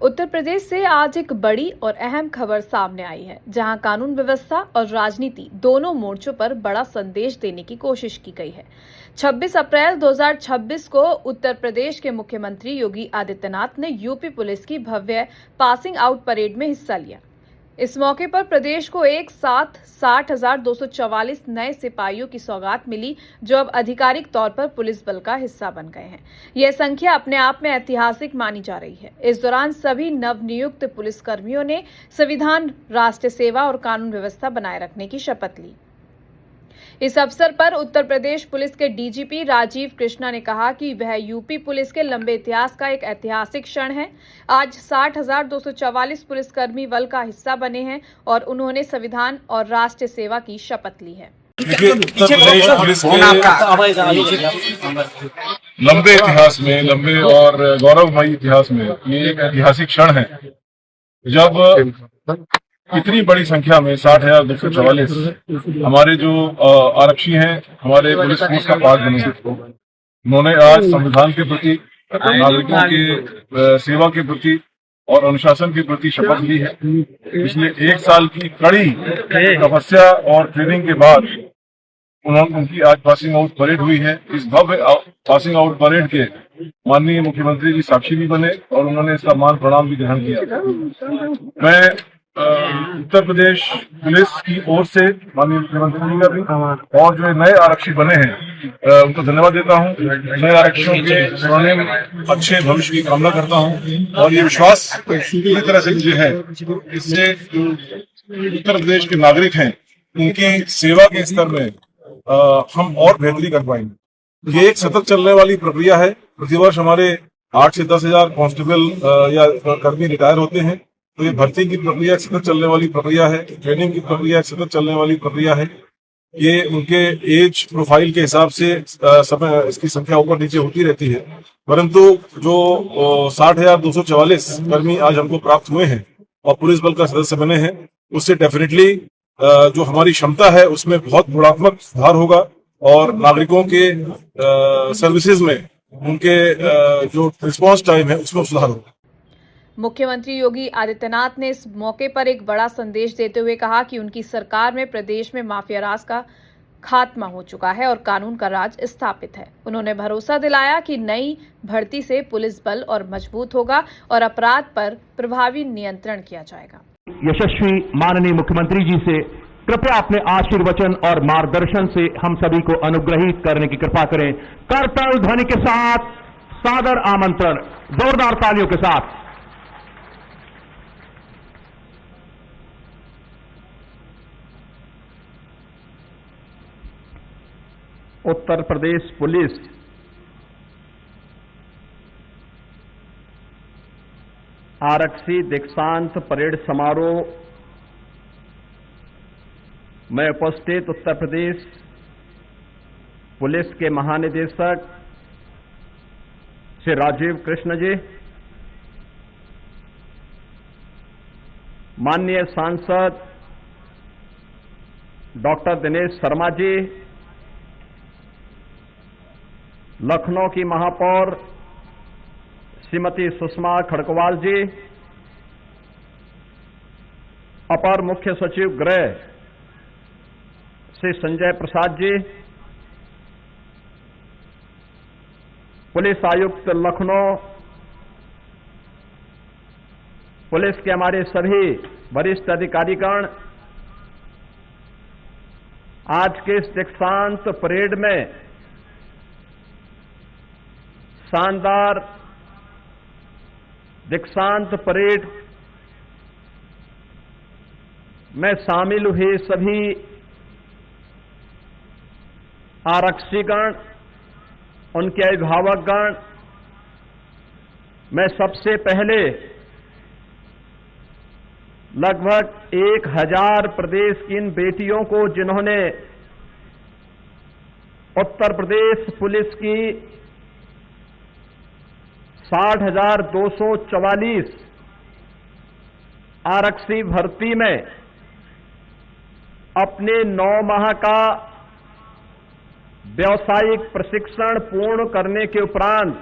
उत्तर प्रदेश से आज एक बड़ी और अहम खबर सामने आई है, जहां कानून व्यवस्था और राजनीति दोनों मोर्चों पर बड़ा संदेश देने की कोशिश की गई है। 26 अप्रैल 2026 को उत्तर प्रदेश के मुख्यमंत्री योगी आदित्यनाथ ने यूपी पुलिस की भव्य पासिंग आउट परेड में हिस्सा लिया। इस मौके पर प्रदेश को एक साथ 60,244 नए सिपाहियों की सौगात मिली, जो अब आधिकारिक तौर पर पुलिस बल का हिस्सा बन गए हैं। यह संख्या अपने आप में ऐतिहासिक मानी जा रही है। इस दौरान सभी नवनियुक्त पुलिसकर्मियों ने संविधान, राष्ट्र सेवा और कानून व्यवस्था बनाए रखने की शपथ ली। इस अवसर पर उत्तर प्रदेश पुलिस के डीजीपी राजीव कृष्णा ने कहा कि वह यूपी पुलिस के लंबे इतिहास का एक ऐतिहासिक क्षण है। आज 60,244 पुलिसकर्मी बल का हिस्सा बने हैं और उन्होंने संविधान और राष्ट्र सेवा की शपथ ली है। उत्तर प्रदेश पुलिस के लंबे इतिहास में, लंबे और गौरवमयी इतिहास में ये एक ऐतिहासिक क्षण है जब इतनी बड़ी संख्या में 60,244 हमारे जो आरक्षी हैं, हमारे पुलिस फोर्स का पार्ट बने। उन्होंने आज संविधान के प्रति, नागरिकों के सेवा के प्रति और अनुशासन के प्रति शपथ ली है। पिछले एक साल की कड़ी तपस्या और ट्रेनिंग के बाद उनकी आज पासिंग आउट परेड हुई है। इस भव्य पासिंग आउट परेड के माननीय मुख्यमंत्री जी साक्षी भी बने और उन्होंने इसका मान प्रणाम भी ग्रहण किया। मैं उत्तर प्रदेश पुलिस की ओर से माननीय मुख्यमंत्री जी का भी और जो नए आरक्षी बने हैं उनको धन्यवाद देता हूं। नए आरक्षियों के स्वर्णिम अच्छे भविष्य की कामना करता हूं और ये विश्वास पूरी तरह से मुझे है, इससे उत्तर प्रदेश के नागरिक हैं उनकी सेवा के स्तर में हम और बेहतरी कर पाएंगे। ये एक सतत चलने वाली प्रक्रिया है। प्रतिवर्ष हमारे 8 से 10,000 कांस्टेबल या कर्मी रिटायर होते हैं, तो ये भर्ती की प्रक्रिया एक सतत चलने वाली प्रक्रिया है, ट्रेनिंग की प्रक्रिया एक सतत चलने वाली प्रक्रिया है। ये उनके एज प्रोफाइल के हिसाब से समय इसकी संख्या ऊपर नीचे होती रहती है, परंतु जो 60,244 कर्मी आज हमको प्राप्त हुए हैं और पुलिस बल का सदस्य बने हैं, उससे डेफिनेटली जो हमारी क्षमता है उसमें बहुत गुणात्मक सुधार होगा और नागरिकों के सर्विसेज में उनके जो रिस्पांस टाइम है उसमें सुधार होगा। मुख्यमंत्री योगी आदित्यनाथ ने इस मौके पर एक बड़ा संदेश देते हुए कहा कि उनकी सरकार में प्रदेश में माफिया राज का खात्मा हो चुका है और कानून का राज स्थापित है। उन्होंने भरोसा दिलाया कि नई भर्ती से पुलिस बल और मजबूत होगा और अपराध पर प्रभावी नियंत्रण किया जाएगा। यशस्वी माननीय मुख्यमंत्री जी से कृपया अपने आशीर्वचन और मार्गदर्शन से हम सभी को अनुग्रहित करने की कृपा करें। करताल ध्वनि के साथ सादर आमंत्रण, जोरदार तालियों के साथ। उत्तर प्रदेश पुलिस आरक्षी दीक्षांत परेड समारोह में उपस्थित उत्तर प्रदेश पुलिस के महानिदेशक श्री राजीव कृष्ण जी, माननीय सांसद डॉक्टर दिनेश शर्मा जी, लखनऊ की महापौर श्रीमती सुषमा खड़गवाल जी, अपर मुख्य सचिव गृह श्री संजय प्रसाद जी, पुलिस आयुक्त लखनऊ, पुलिस के हमारे सभी वरिष्ठ अधिकारीगण, आज के इस दीक्षांत परेड में शानदार दीक्षांत परेड में शामिल हुए सभी आरक्षीगण, उनके अभिभावकगण, मैं सबसे पहले लगभग 1,000 प्रदेश की इन बेटियों को, जिन्होंने उत्तर प्रदेश पुलिस की 60,244 आरक्षी भर्ती में अपने 9 माह का व्यावसायिक प्रशिक्षण पूर्ण करने के उपरांत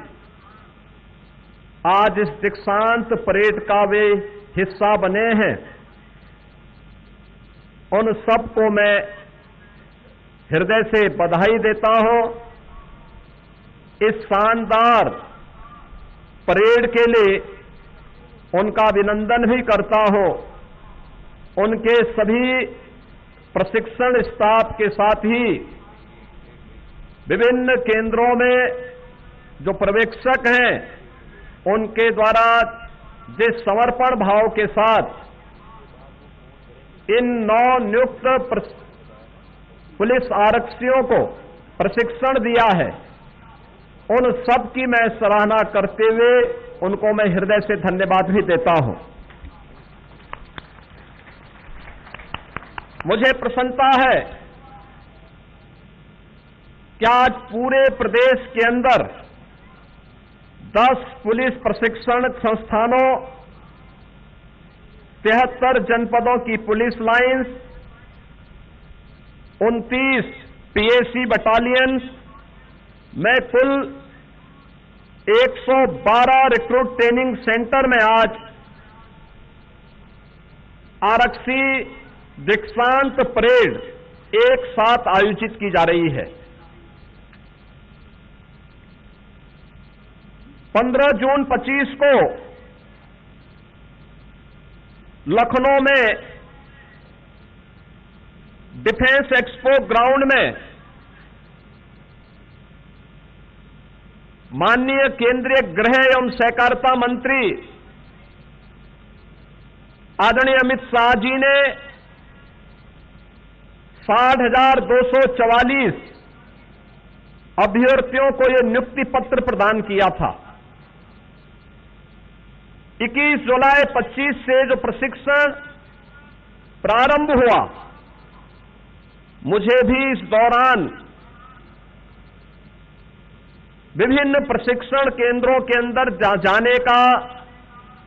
आज इस दीक्षांत परेड का वे हिस्सा बने हैं, उन सबको मैं हृदय से बधाई देता हूं। इस शानदार परेड के लिए उनका अभिनंदन भी करता हूं। उनके सभी प्रशिक्षण स्टाफ के साथ ही विभिन्न केंद्रों में जो पर्यवेक्षक हैं, उनके द्वारा जिस समर्पण भाव के साथ इन नवनियुक्त पुलिस आरक्षियों को प्रशिक्षण दिया है, उन सब की मैं सराहना करते हुए उनको मैं हृदय से धन्यवाद भी देता हूं। मुझे प्रसन्नता है कि आज पूरे प्रदेश के अंदर 10 पुलिस प्रशिक्षण संस्थानों, 73 जनपदों की पुलिस लाइंस, 29 पीएसी बटालियन में कुल 112 रिक्रूट ट्रेनिंग सेंटर में आज आरक्षी दीक्षांत परेड एक साथ आयोजित की जा रही है। 15 जून 25 को लखनऊ में डिफेंस एक्सपो ग्राउंड में माननीय केंद्रीय गृह एवं सहकारिता मंत्री आदरणीय अमित शाह जी ने 60,244 अभ्यर्थियों को यह नियुक्ति पत्र प्रदान किया था। 21 जुलाई 25 से जो प्रशिक्षण प्रारंभ हुआ, मुझे भी इस दौरान विभिन्न प्रशिक्षण केंद्रों के अंदर जाने का,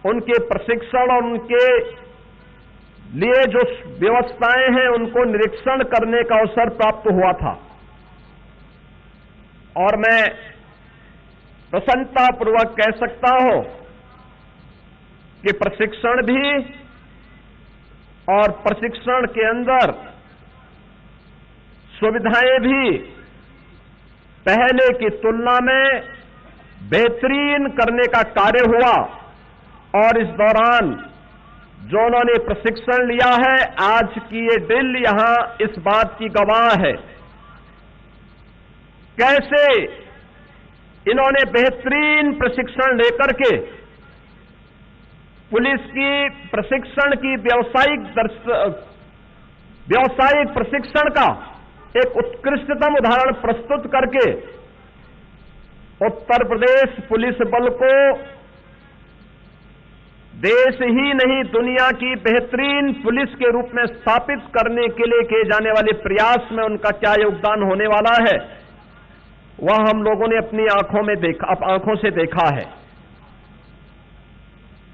उनके प्रशिक्षण और उनके लिए जो व्यवस्थाएं हैं उनको निरीक्षण करने का अवसर प्राप्त हुआ था। और मैं प्रसन्नतापूर्वक कह सकता हूं कि प्रशिक्षण भी और प्रशिक्षण के अंदर सुविधाएं भी पहले की तुलना में बेहतरीन करने का कार्य हुआ। और इस दौरान जो उन्होंने प्रशिक्षण लिया है, आज की ये ड्रिल यहां इस बात की गवाह है कैसे इन्होंने बेहतरीन प्रशिक्षण लेकर के पुलिस की प्रशिक्षण की व्यावसायिक प्रशिक्षण का एक उत्कृष्टतम उदाहरण प्रस्तुत करके उत्तर प्रदेश पुलिस बल को देश ही नहीं दुनिया की बेहतरीन पुलिस के रूप में स्थापित करने के लिए किए जाने वाले प्रयास में उनका क्या योगदान होने वाला है, वह हम लोगों ने अपनी आंखों से देखा है।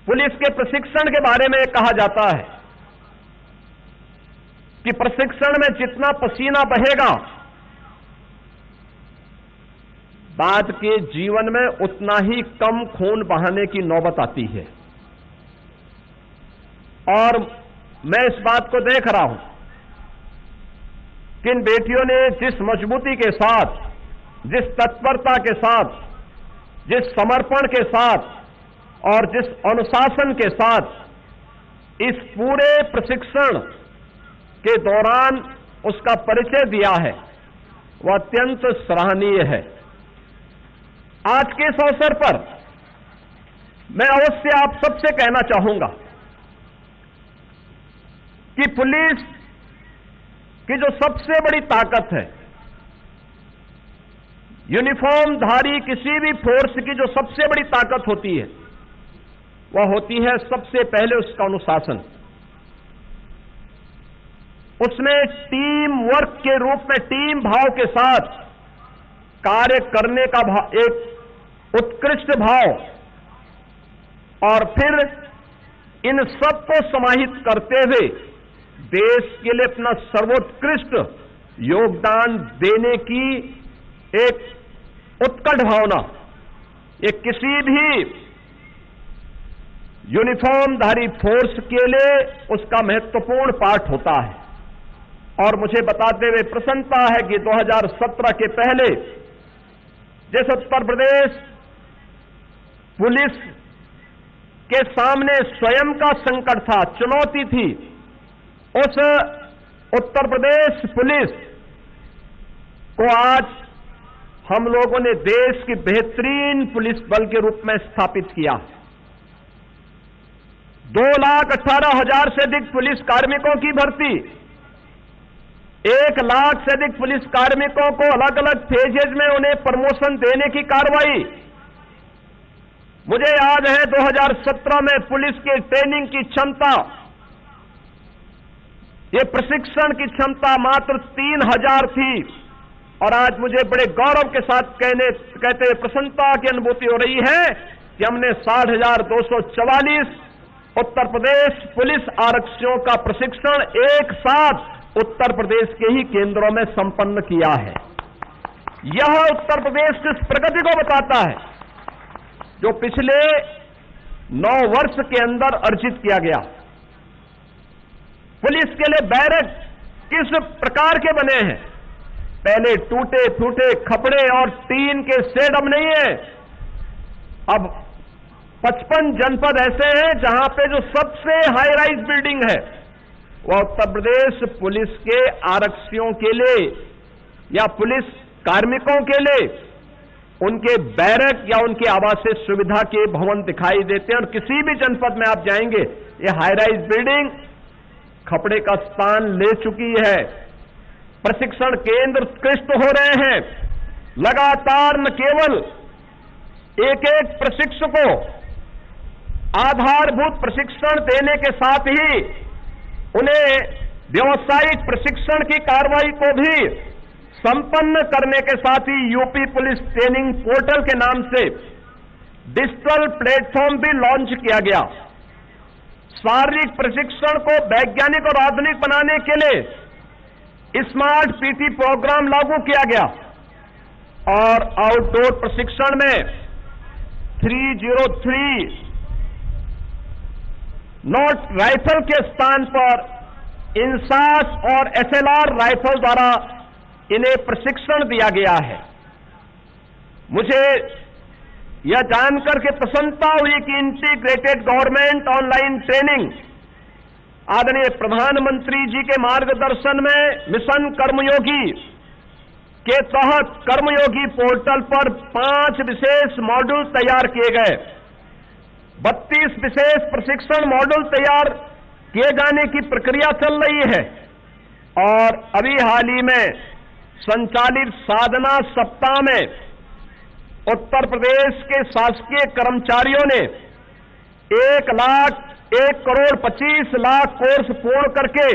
पुलिस के प्रशिक्षण के बारे में कहा जाता है कि प्रशिक्षण में जितना पसीना बहेगा, बाद के जीवन में उतना ही कम खून बहाने की नौबत आती है। और मैं इस बात को देख रहा हूं कि इन बेटियों ने जिस मजबूती के साथ, जिस तत्परता के साथ, जिस समर्पण के साथ और जिस अनुशासन के साथ इस पूरे प्रशिक्षण के दौरान उसका परिचय दिया है, वह अत्यंत सराहनीय है। आज के इस अवसर पर मैं अवश्य आप सबसे कहना चाहूंगा कि पुलिस की जो सबसे बड़ी ताकत है, यूनिफॉर्मधारी किसी भी फोर्स की जो सबसे बड़ी ताकत होती है, वह होती है सबसे पहले उसका अनुशासन। उसमें टीम वर्क के रूप में टीम भाव के साथ कार्य करने का एक उत्कृष्ट भाव, और फिर इन सबको समाहित करते हुए देश के लिए अपना सर्वोत्कृष्ट योगदान देने की एक उत्कट भावना, ये किसी भी यूनिफॉर्मधारी फोर्स के लिए उसका महत्वपूर्ण पार्ट होता है। और मुझे बताते हुए प्रसन्नता है कि 2017 के पहले जिस उत्तर प्रदेश पुलिस के सामने स्वयं का संकट था, चुनौती थी, उस उत्तर प्रदेश पुलिस को आज हम लोगों ने देश की बेहतरीन पुलिस बल के रूप में स्थापित किया। 2,18,000 से अधिक पुलिस कार्मिकों की भर्ती, 1 लाख से अधिक पुलिस कार्मिकों को अलग अलग फेजेज में उन्हें प्रमोशन देने की कार्रवाई। मुझे याद है 2017 में पुलिस की ट्रेनिंग की क्षमता, ये प्रशिक्षण की क्षमता मात्र 3,000 थी और आज मुझे बड़े गौरव के साथ कहते हुए प्रसन्नता की अनुभूति हो रही है कि हमने 60,244 उत्तर प्रदेश पुलिस आरक्षियों का प्रशिक्षण एक साथ उत्तर प्रदेश के ही केंद्रों में संपन्न किया है। यह उत्तर प्रदेश की इस प्रगति को बताता है जो पिछले 9 वर्ष के अंदर अर्जित किया गया। पुलिस के लिए बैरक किस प्रकार के बने हैं? पहले टूटे फूटे खपड़े और टीन के शेड अब नहीं है। अब 55 जनपद ऐसे हैं जहां पे जो सबसे हाई राइज बिल्डिंग है वह उत्तर प्रदेश पुलिस के आरक्षियों के लिए या पुलिस कार्मिकों के लिए उनके बैरक या उनके आवासीय सुविधा के भवन दिखाई देते हैं। और किसी भी जनपद में आप जाएंगे ये हाई राइज बिल्डिंग खपड़े का स्थान ले चुकी है। प्रशिक्षण केंद्र उत्कृष्ट हो रहे हैं। लगातार न केवल एक प्रशिक्षु को आधारभूत प्रशिक्षण देने के साथ ही उन्हें व्यावसायिक प्रशिक्षण की कार्रवाई को भी संपन्न करने के साथ ही यूपी पुलिस ट्रेनिंग पोर्टल के नाम से डिजिटल प्लेटफॉर्म भी लॉन्च किया गया। शारीरिक प्रशिक्षण को वैज्ञानिक और आधुनिक बनाने के लिए स्मार्ट पीटी प्रोग्राम लागू किया गया और आउटडोर प्रशिक्षण में 303 नॉट राइफल के स्थान पर इंसास और एसएलआर राइफल द्वारा इन्हें प्रशिक्षण दिया गया है। मुझे यह जानकर के प्रसन्नता हुई कि इंटीग्रेटेड गवर्नमेंट ऑनलाइन ट्रेनिंग आदरणीय प्रधानमंत्री जी के मार्गदर्शन में मिशन कर्मयोगी के तहत कर्मयोगी पोर्टल पर 5 विशेष मॉड्यूल तैयार किए गए। 32 विशेष प्रशिक्षण मॉड्यूल तैयार किए जाने की प्रक्रिया चल रही है और अभी हाल ही में संचालित साधना सप्ताह में उत्तर प्रदेश के शासकीय कर्मचारियों ने 1,25,00,000 कोर्स पूर्ण करके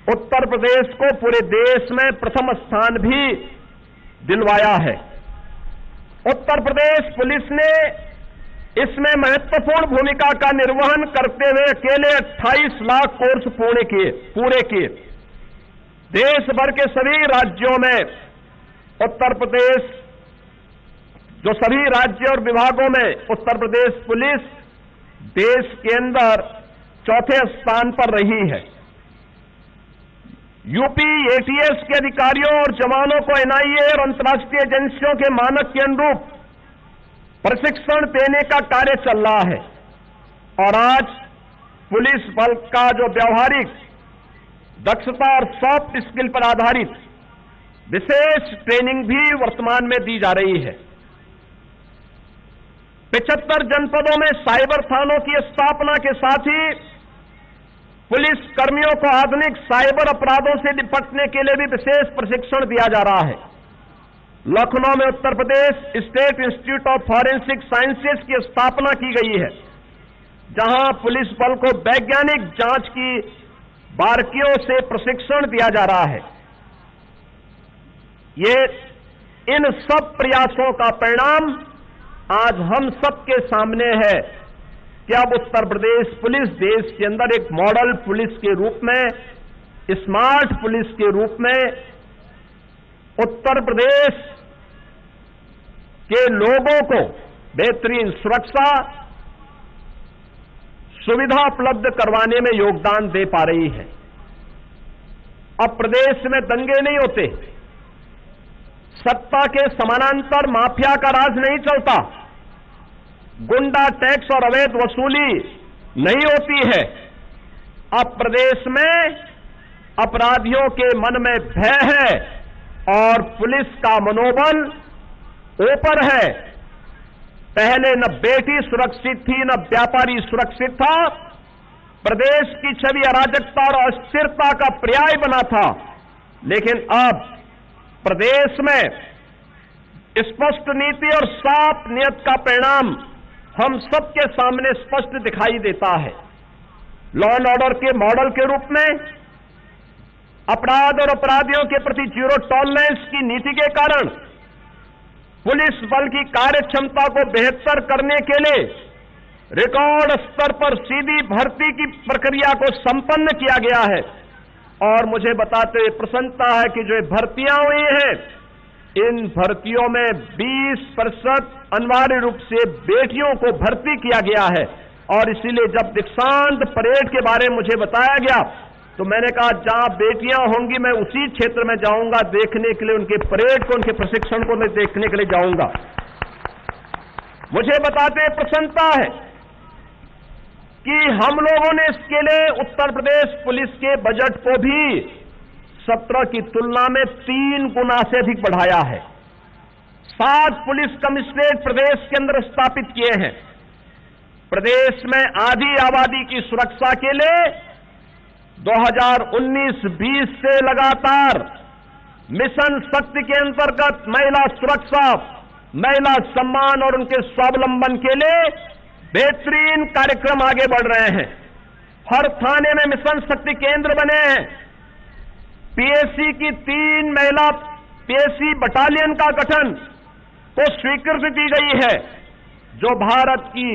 उत्तर प्रदेश को पूरे देश में प्रथम स्थान भी दिलवाया है। उत्तर प्रदेश पुलिस ने इसमें महत्वपूर्ण भूमिका का निर्वहन करते हुए अकेले 28 लाख कोर्स पूरे किए। देश भर के सभी राज्यों में उत्तर प्रदेश जो सभी राज्य और विभागों में उत्तर प्रदेश पुलिस देश के अंदर चौथे स्थान पर रही है। यूपी एटीएस के अधिकारियों और जवानों को एनआईए और अंतर्राष्ट्रीय एजेंसियों के मानक के अनुरूप प्रशिक्षण देने का कार्य चल रहा है और आज पुलिस बल का जो व्यावहारिक दक्षता और सॉफ्ट स्किल पर आधारित विशेष ट्रेनिंग भी वर्तमान में दी जा रही है। 75 जनपदों में साइबर थानों की स्थापना के साथ ही पुलिस कर्मियों को आधुनिक साइबर अपराधों से निपटने के लिए भी विशेष प्रशिक्षण दिया जा रहा है। लखनऊ में Uttar Pradesh state institute of forensic sciences की स्थापना की गई है, जहां पुलिस बल को वैज्ञानिक जांच की बारीकियों से प्रशिक्षण दिया जा रहा है। ये इन सब प्रयासों का परिणाम आज हम सबके सामने है कि अब उत्तर प्रदेश पुलिस देश के अंदर एक मॉडल पुलिस के रूप में, स्मार्ट पुलिस के रूप में उत्तर प्रदेश के लोगों को बेहतरीन सुरक्षा, सुविधा उपलब्ध करवाने में योगदान दे पा रही है। अब प्रदेश में दंगे नहीं होते, सत्ता के समानांतर माफिया का राज नहीं चलता, गुंडा टैक्स और अवैध वसूली नहीं होती है। अब प्रदेश में अपराधियों के मन में भय है और पुलिस का मनोबल ऊपर है। पहले न बेटी सुरक्षित थी, न व्यापारी सुरक्षित था। प्रदेश की छवि अराजकता और अस्थिरता का पर्याय बना था। लेकिन अब प्रदेश में स्पष्ट नीति और साफ नियत का परिणाम हम सबके सामने स्पष्ट दिखाई देता है। लॉ एंड ऑर्डर के मॉडल के रूप में अपराध और अपराधियों के प्रति जीरो टॉलरेंस की नीति के कारण पुलिस बल की कार्य क्षमता को बेहतर करने के लिए रिकॉर्ड स्तर पर सीधी भर्ती की प्रक्रिया को संपन्न किया गया है। और मुझे बताते हुए प्रसन्नता है कि जो भर्तियां हुई हैं, इन भर्तियों में 20% अनिवार्य रूप से बेटियों को भर्ती किया गया है। और इसीलिए जब दीक्षांत परेड के बारे में मुझे बताया गया तो मैंने कहा जहां बेटियां होंगी मैं उसी क्षेत्र में जाऊंगा देखने के लिए, उनके परेड को, उनके प्रशिक्षण को मैं देखने के लिए जाऊंगा। मुझे बताते प्रसन्नता है कि हम लोगों ने इसके लिए उत्तर प्रदेश पुलिस के बजट को भी 17 की तुलना में 3 गुना से अधिक बढ़ाया है। 7 पुलिस कमिश्नरेट प्रदेश के अंदर स्थापित किए हैं। प्रदेश में आधी आबादी की सुरक्षा के लिए 2019-20 से लगातार मिशन शक्ति के अंतर्गत महिला सुरक्षा, महिला सम्मान और उनके स्वावलंबन के लिए बेहतरीन कार्यक्रम आगे बढ़ रहे हैं। हर थाने में मिशन शक्ति केंद्र बने हैं। पीएसी की 3 महिला पीएसी बटालियन का गठन को स्वीकृति दी गई है, जो भारत की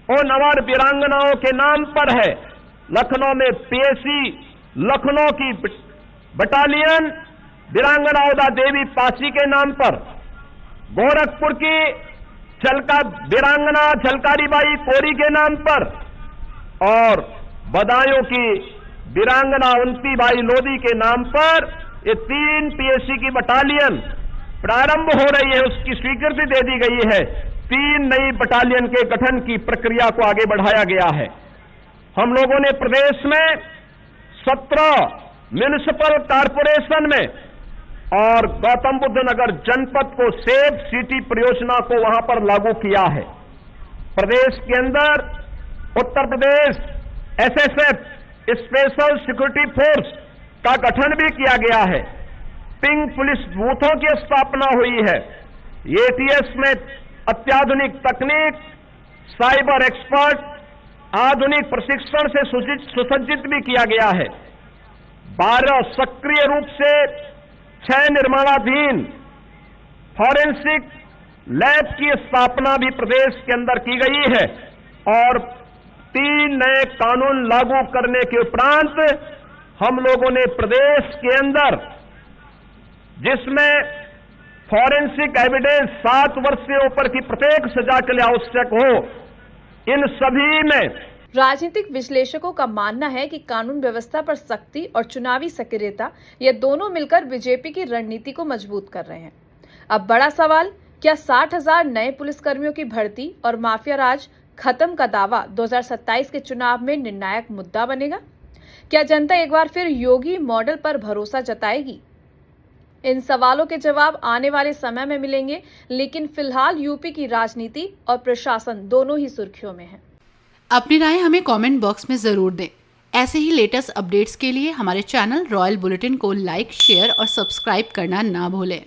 उन अमर वीरांगनाओं के नाम पर है। लखनऊ में पीएसी लखनऊ की बटालियन वीरांगना उदा देवी पासी के नाम पर, गोरखपुर की वीरांगना झलकारी बाई कोरी के नाम पर और बदायूं की वीरांगना उन्ती बाई लोधी के नाम पर ये 3 पीएसी की बटालियन प्रारंभ हो रही है, उसकी स्वीकृति दे दी गई है। 3 नई बटालियन के गठन की प्रक्रिया को आगे बढ़ाया गया है। हम लोगों ने प्रदेश में 17 म्युनिसिपल कॉरपोरेशन में और गौतम बुद्ध नगर जनपद को सेफ सिटी परियोजना को वहां पर लागू किया है। प्रदेश के अंदर Uttar Pradesh SSF special security force का गठन भी किया गया है। पिंक पुलिस बूथों की स्थापना हुई है। एटीएस में अत्याधुनिक तकनीक, साइबर एक्सपर्ट, आधुनिक प्रशिक्षण से सुसज्जित भी किया गया है। 12 सक्रिय रूप से 6 निर्माणाधीन फॉरेंसिक लैब की स्थापना भी प्रदेश के अंदर की गई है और 3 नए कानून लागू करने के उपरांत हम लोगों ने प्रदेश के अंदर, जिसमें फॉरेंसिक एविडेंस 7 वर्ष से ऊपर की प्रत्येक सजा के लिए आवश्यक हो, इन सभी में। राजनीतिक विश्लेषकों का मानना है कि कानून व्यवस्था पर सख्ती और चुनावी सक्रियता ये दोनों मिलकर बीजेपी की रणनीति को मजबूत कर रहे हैं। अब बड़ा सवाल, क्या 60,000 नए पुलिसकर्मियों की भर्ती और माफिया राज खत्म का दावा 2027 के चुनाव में निर्णायक मुद्दा बनेगा? क्या जनता एक बार फिर योगी मॉडल पर भरोसा जताएगी? इन सवालों के जवाब आने वाले समय में मिलेंगे, लेकिन फिलहाल यूपी की राजनीति और प्रशासन दोनों ही सुर्खियों में है। अपनी राय हमें कमेंट बॉक्स में जरूर दें। ऐसे ही लेटेस्ट अपडेट्स के लिए हमारे चैनल रॉयल बुलेटिन को लाइक, शेयर और सब्सक्राइब करना ना भूलें।